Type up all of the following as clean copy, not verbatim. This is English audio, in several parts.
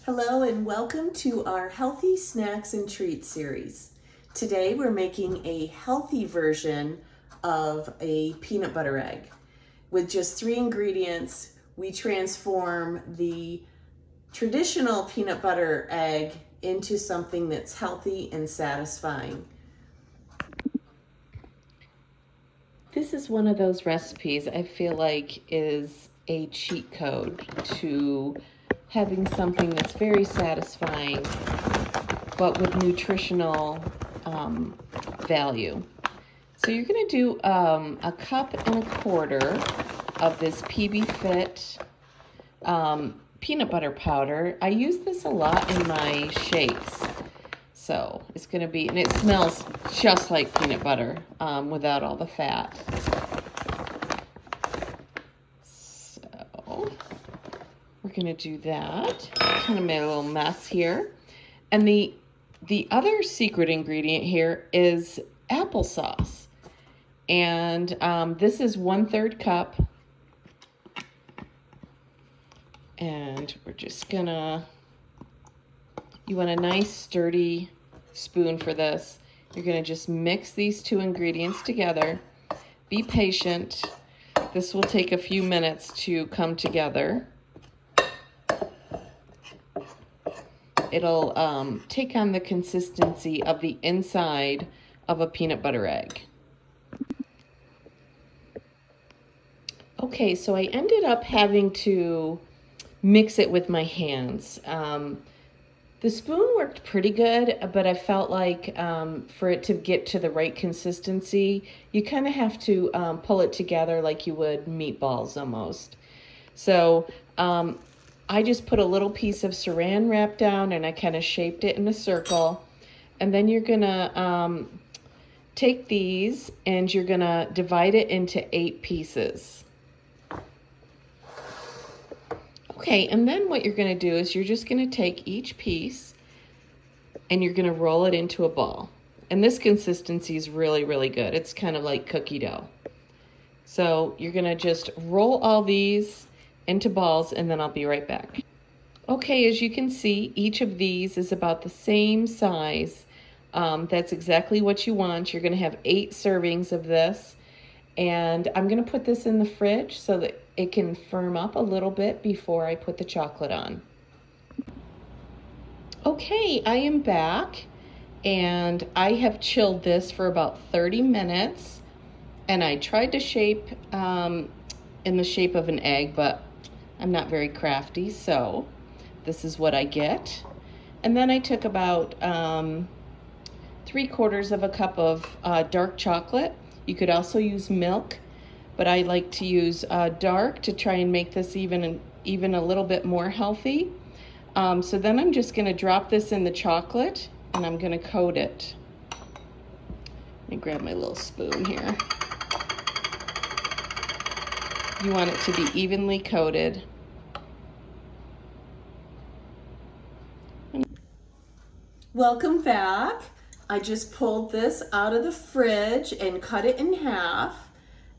Hello and welcome to our Healthy Snacks and Treats series. Today we're making a healthy version of a peanut butter egg. With just 3 ingredients, we transform the traditional peanut butter egg into something that's healthy and satisfying. This is one of those recipes I feel like is a cheat code to having something that's very satisfying but with nutritional value. So you're going to do a cup and a quarter of this PB Fit peanut butter powder. I use this a lot in my shakes. So it's going to be, and it smells just like peanut butter without all the fat. So we're going to do that. Kind of made a little mess here. And the other secret ingredient here is applesauce. And this is 1/3 cup. And we're just gonna, you want a nice sturdy spoon for this. You're gonna just mix these 2 ingredients together. Be patient. This will take a few minutes to come together. It'll take on the consistency of the inside of a peanut butter egg. Okay, so I ended up having to mix it with my hands. The spoon worked pretty good, but I felt like for it to get to the right consistency, you kind of have to pull it together like you would meatballs almost. So I just put a little piece of saran wrap down and I kind of shaped it in a circle. And then you're gonna take these and you're gonna divide it into 8 pieces. Okay, and then what you're going to do is you're just going to take each piece and you're going to roll it into a ball. And this consistency is really, really good. It's kind of like cookie dough. So you're going to just roll all these into balls and then I'll be right back. Okay, as you can see, each of these is about the same size. That's exactly what you want. You're going to have 8 servings of this. And I'm going to put this in the fridge so that it can firm up a little bit before I put the chocolate on. Okay, I am back and I have chilled this for about 30 minutes and I tried to shape in the shape of an egg, but I'm not very crafty, so this is what I get. And then I took about 3/4 of a cup of dark chocolate. You could also use milk, but I like to use dark to try and make this even a little bit more healthy. So then I'm just going to drop this in the chocolate and I'm going to coat it. Let me grab my little spoon here. You want it to be evenly coated. Welcome back. I just pulled this out of the fridge and cut it in half,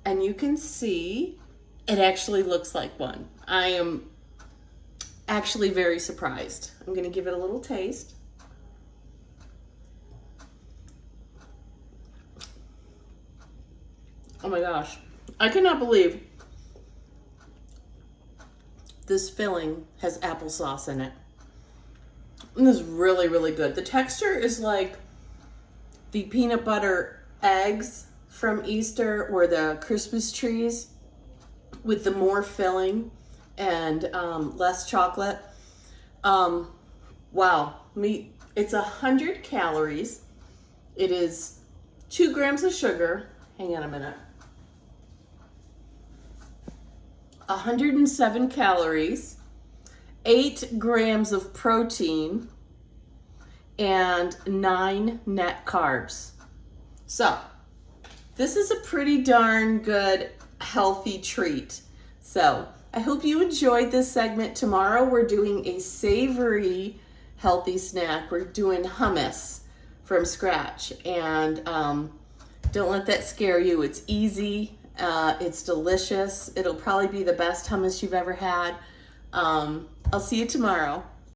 and you can see it actually looks like one. I am actually very surprised. I'm going to give it a little taste. Oh my gosh, I cannot believe this filling has applesauce in it. And this is really, really good. The texture is like the peanut butter eggs from Easter or the Christmas trees with the more filling and less chocolate. Wow, it's 100 calories. It is 2 grams of sugar. Hang on a minute. 107 calories, 8 grams of protein, and 9 net carbs. So this is a pretty darn good healthy treat. So I hope you enjoyed this segment. Tomorrow we're doing a savory healthy snack. We're doing hummus from scratch, and don't let that scare you. It's easy, it's delicious. It'll probably be the best hummus you've ever had. I'll see you tomorrow.